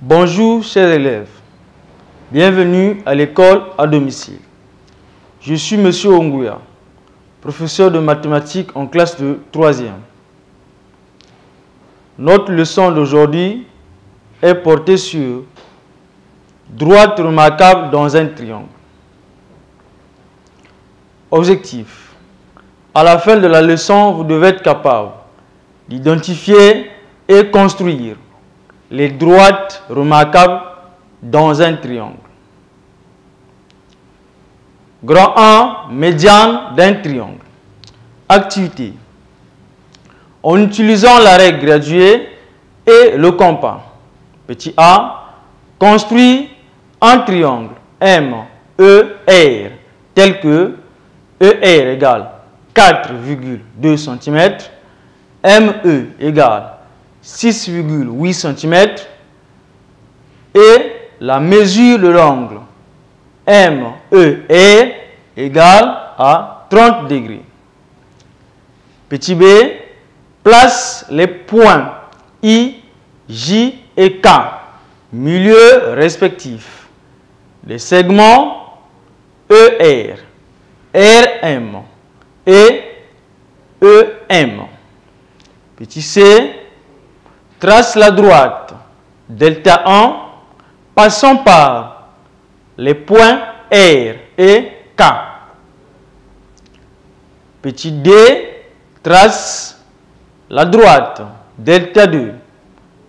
Bonjour chers élèves, bienvenue à l'école à domicile. Je suis M. Ongouya, professeur de mathématiques en classe de 3e. Notre leçon d'aujourd'hui est portée sur droite remarquable dans un triangle. Objectif. À la fin de la leçon, vous devez être capable d'identifier et construire les droites remarquables dans un triangle. Grand 1, médiane d'un triangle. Activité. En utilisant la règle graduée et le compas. Petit a, construit un triangle MER tel que ER égale 4,2 cm, ME égale 6,8 cm et la mesure de l'angle MER égale à 30 degrés. Petit b, place les points I, J et K, milieux respectifs, les segments ER, RM et EM. Petit c, trace la droite delta 1 passant par les points R et K. Petit d, trace la droite delta 2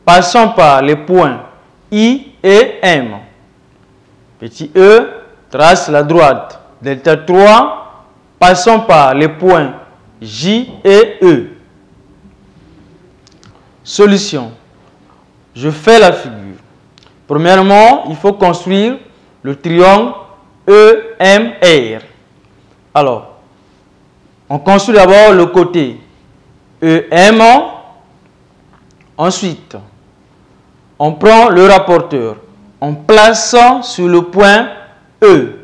passant par les points I et M. Petit e, trace la droite delta 3 passant par les points J et E. Solution. Je fais la figure. Premièrement, il faut construire le triangle EMR. Alors, on construit d'abord le côté EM. Ensuite, on prend le rapporteur. On place sur le point E.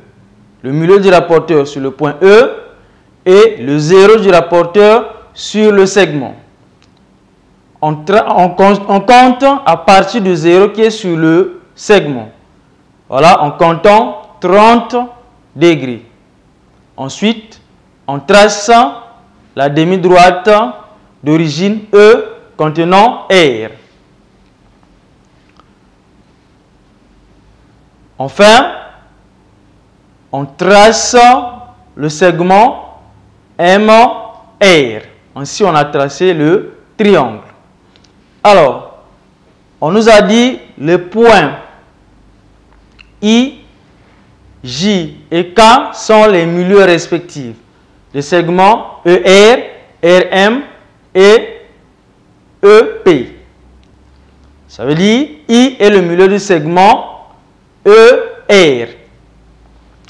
Le milieu du rapporteur sur le point E et le 0 du rapporteur sur le segment. On compte à partir de 0 qui est sur le segment. Voilà, en comptant 30 degrés. Ensuite, on trace la demi-droite d'origine E contenant R. Enfin, on trace le segment MR. Ainsi, on a tracé le triangle. Alors, on nous a dit les points I, J et K sont les milieux respectifs des segments ER, RM et EP. Ça veut dire I est le milieu du segment ER.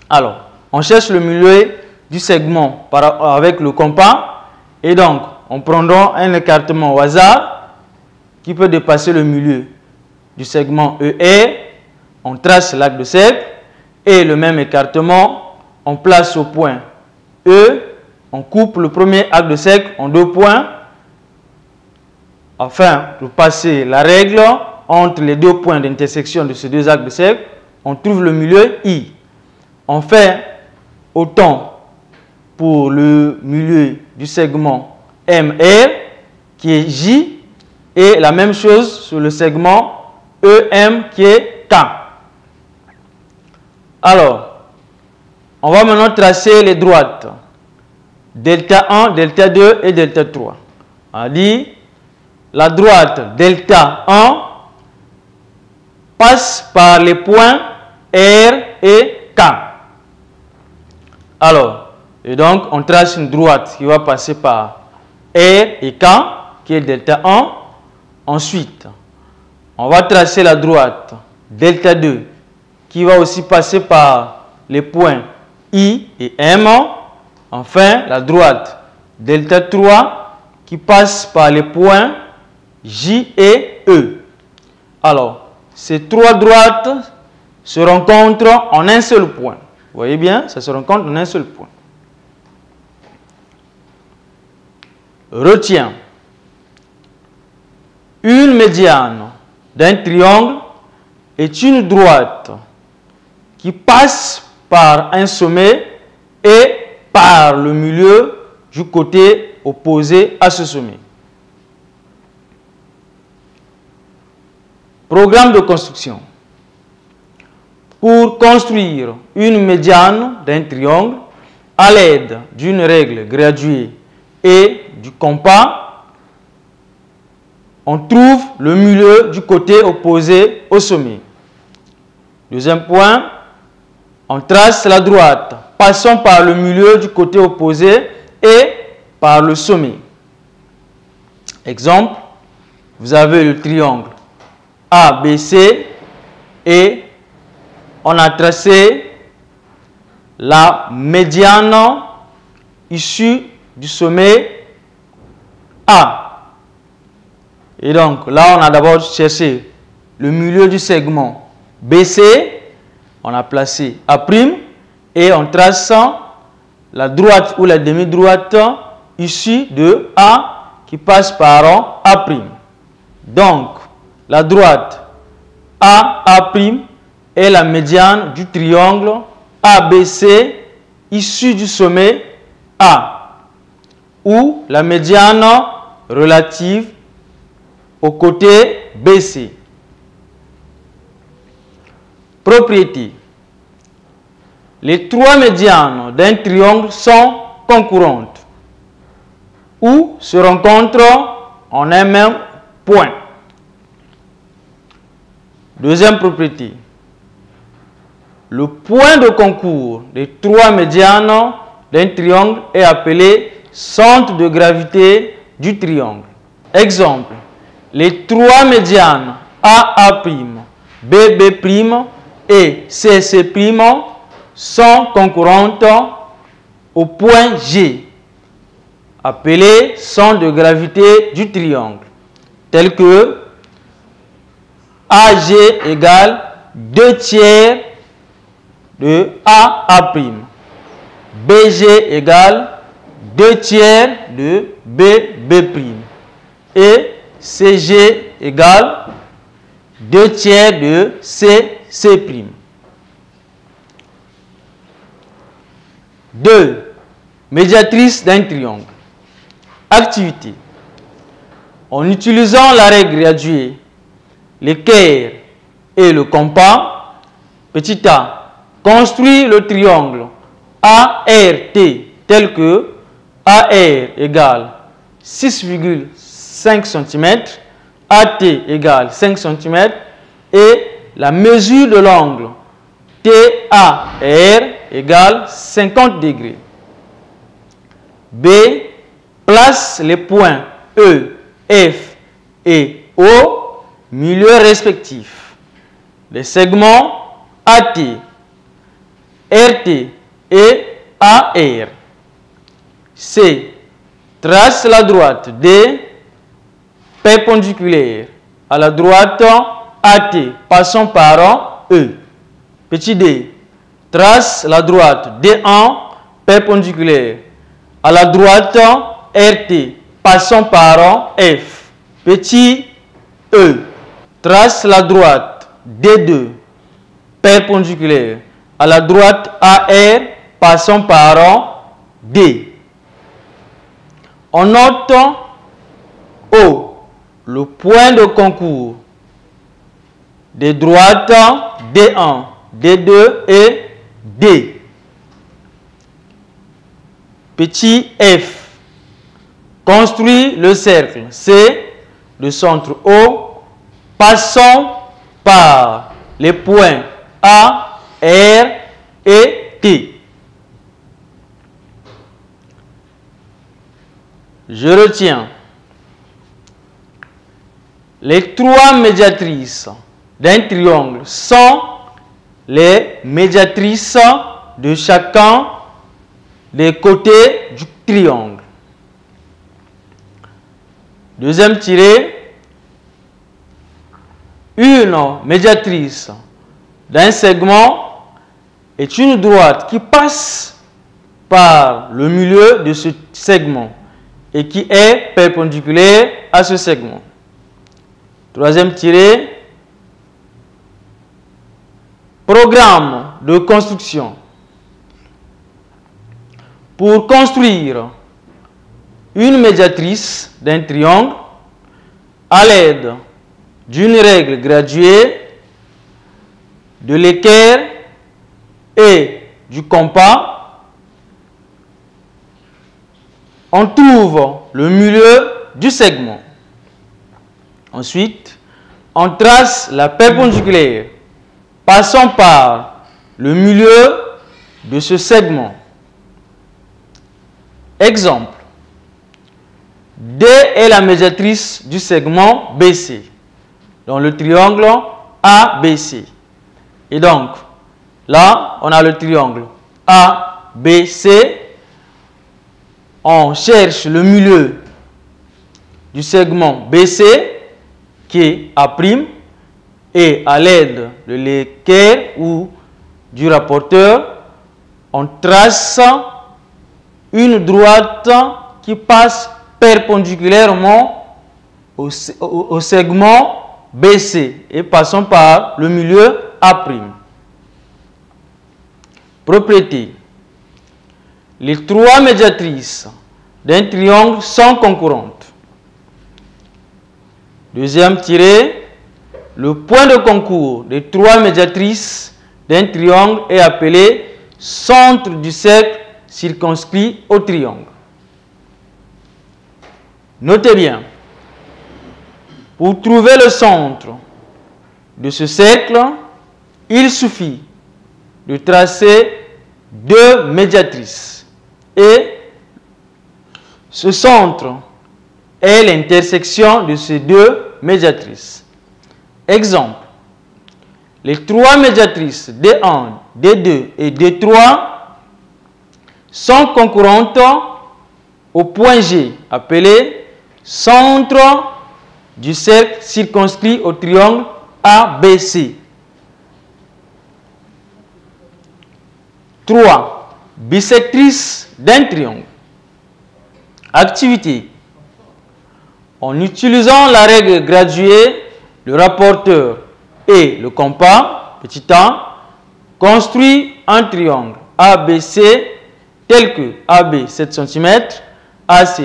Alors, on cherche le milieu du segment avec le compas et donc on prendra un écartement au hasard qui peut dépasser le milieu du segment ER. On trace l'arc de cercle et le même écartement, on place au point E, on coupe le premier arc de cercle en 2 points afin de passer la règle entre les 2 points d'intersection de ces 2 arcs de cercle. On trouve le milieu I. On fait autant pour le milieu du segment MR qui est J et la même chose sur le segment EM qui est K. Alors, on va maintenant tracer les droites delta 1, delta 2 et delta 3. On a dit la droite delta 1 passe par les points R et K. Alors, et donc on trace une droite qui va passer par R et K qui est delta 1. Ensuite, on va tracer la droite delta 2 qui va aussi passer par les points I et M. Enfin, la droite delta 3 qui passe par les points J et E. Alors, ces 3 droites se rencontrent en un seul point. Vous voyez bien, ça se rencontre en un seul point. Retiens. Une médiane d'un triangle est une droite qui passe par un sommet et par le milieu du côté opposé à ce sommet. Programme de construction. Pour construire une médiane d'un triangle à l'aide d'une règle graduée et du compas, on trouve le milieu du côté opposé au sommet. Deuxième point, on trace la droite, passant par le milieu du côté opposé et par le sommet. Exemple, vous avez le triangle ABC et on a tracé la médiane issue du sommet A. Et donc, là, on a d'abord cherché le milieu du segment BC. On a placé A' et on trace la droite ou la demi-droite issue de A qui passe par A'. Donc, la droite A' est la médiane du triangle ABC issue du sommet A, ou la médiane relative au côté BC. Propriété. Les trois médianes d'un triangle sont concurrentes ou se rencontrent en un même point. Deuxième propriété. Le point de concours des trois médianes d'un triangle est appelé centre de gravité du triangle. Exemple, les trois médianes AA', BB' et CC' sont concurrentes au point G, appelé centre de gravité du triangle, tel que AG égale 2/3 de AA', BG égale 2/3 de BB' et CG égale 2/3 de CC'. 2. Médiatrice d'un triangle. Activité. En utilisant la règle graduée, l'équerre et le compas, petit a, construit le triangle ART tel que AR égale 6,5 cm, AT égale 5 cm et la mesure de l'angle TAR égale 50 degrés. B. Place les points E, F et O, milieu respectifs. Les segments AT, RT et AR. C. Trace la droite D perpendiculaire à la droite AT passant par E. Petit d. Trace la droite D1 perpendiculaire à la droite RT passant par F. Petit e. Trace la droite D2 perpendiculaire à la droite AR passant par D. On note O, le point de concours des droites D1, D2 et D. Petit f. Construit le cercle C de centre O passant par les points A, R et T. Je retiens les trois médiatrices d'un triangle sont les médiatrices de chacun des côtés du triangle. Deuxième tiré, une médiatrice d'un segment est une droite qui passe par le milieu de ce segment et qui est perpendiculaire à ce segment. Troisième tiré, Programme de construction. Pour construire une médiatrice d'un triangle à l'aide d'une règle graduée, de l'équerre et du compas, on trouve le milieu du segment. Ensuite, on trace la perpendiculaire passant par le milieu de ce segment. Exemple, D est la médiatrice du segment BC dans le triangle ABC. Et donc, là, on a le triangle ABC. On cherche le milieu du segment BC qui est A', et à l'aide de l'équerre ou du rapporteur, on trace une droite qui passe perpendiculairement au segment BC et passant par le milieu A'. Propriété. Les trois médiatrices d'un triangle sont concurrentes. Deuxième tiré, le point de concours des trois médiatrices d'un triangle est appelé centre du cercle circonscrit au triangle. Notez bien, pour trouver le centre de ce cercle, il suffit de tracer deux médiatrices. Et ce centre est l'intersection de ces deux médiatrices. Exemple, les trois médiatrices D1, D2 et D3 sont concurrentes au point G, appelé centre du cercle circonscrit au triangle ABC. 3. Bisectrice d'un triangle. Activité. En utilisant la règle graduée, le rapporteur et le compas, petit a, construit un triangle ABC tel que AB 7 cm, AC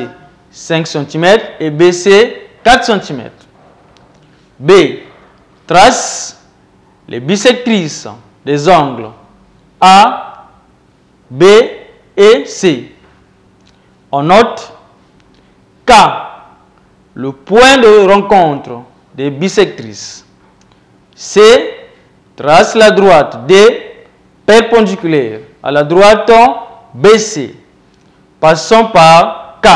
5 cm et BC 4 cm. B. Trace les bisectrices des angles A, B et C. On note K, le point de rencontre des bisectrices. C, trace la droite D perpendiculaire à la droite BC, passant par K.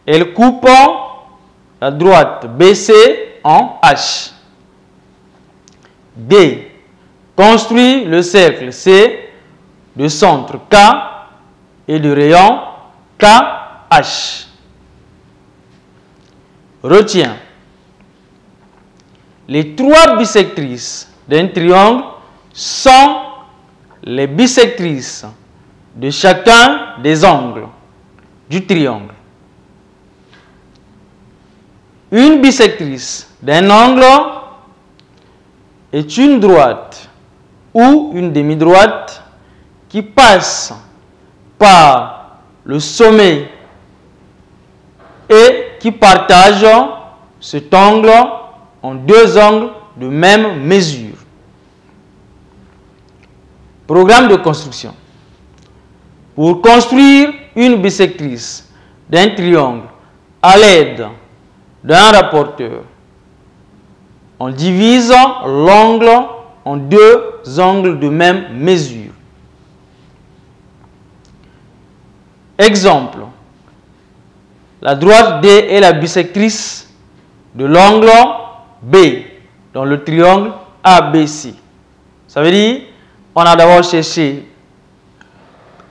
Elle coupe la droite BC en H. D, construit le cercle C de centre K et de rayon KH. Retiens, les trois bisectrices d'un triangle sont les bisectrices de chacun des angles du triangle. Une bisectrice d'un angle est une droite ou une demi-droite qui passe par le sommet et qui partage cet angle en deux angles de même mesure. Programme de construction. Pour construire une bisectrice d'un triangle à l'aide d'un rapporteur, on divise l'angle en deux angles de même mesure. Exemple, la droite D est la bisectrice de l'angle B dans le triangle ABC. Ça veut dire, on a d'abord cherché,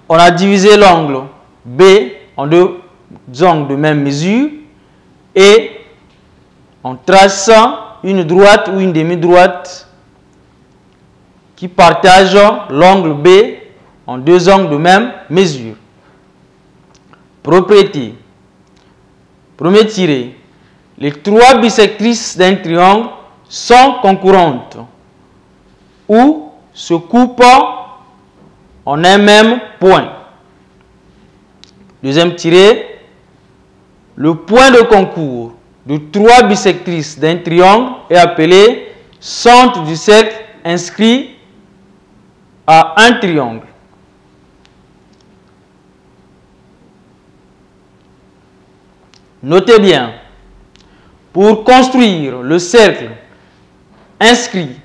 on a divisé l'angle B en deux angles de même mesure et on trace une droite ou une demi-droite qui partage l'angle B en deux angles de même mesure. Propriété. Premier tiré. Les trois bisectrices d'un triangle sont concurrentes. ou se coupe en un même point. Deuxième tiré, le point de concours de 3 bisectrices d'un triangle est appelé centre du cercle inscrit à un triangle. Notez bien, pour construire le cercle inscrit,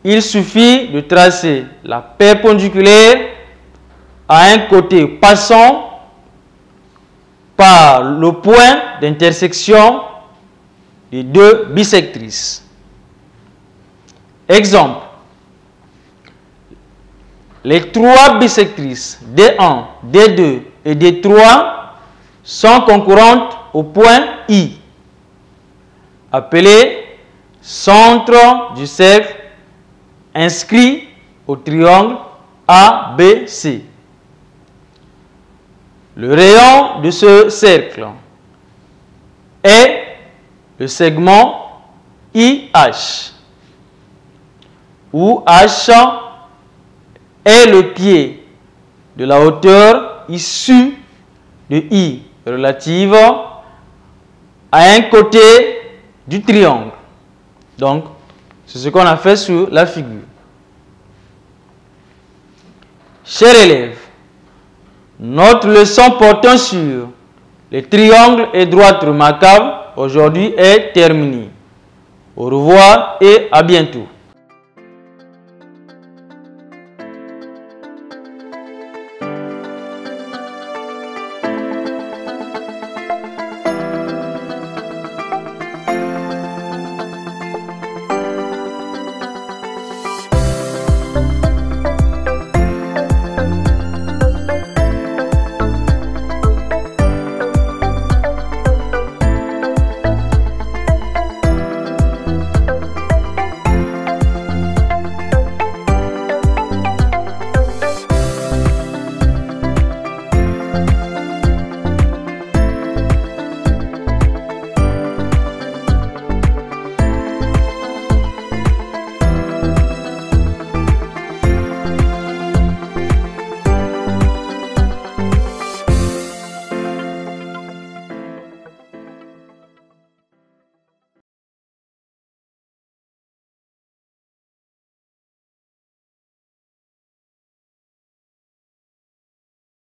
il suffit de tracer la perpendiculaire à un côté passant par le point d'intersection des 2 bisectrices. Exemple, les 3 bisectrices D1, D2 et D3 sont concurrentes au point I, appelé centre du cercle inscrit au triangle ABC. Le rayon de ce cercle est le segment IH, où H est le pied de la hauteur issue de I relative à un côté du triangle. Donc, c'est ce qu'on a fait sur la figure. Chers élèves, notre leçon portant sur les triangles et droites remarquables aujourd'hui est terminée. Au revoir et à bientôt.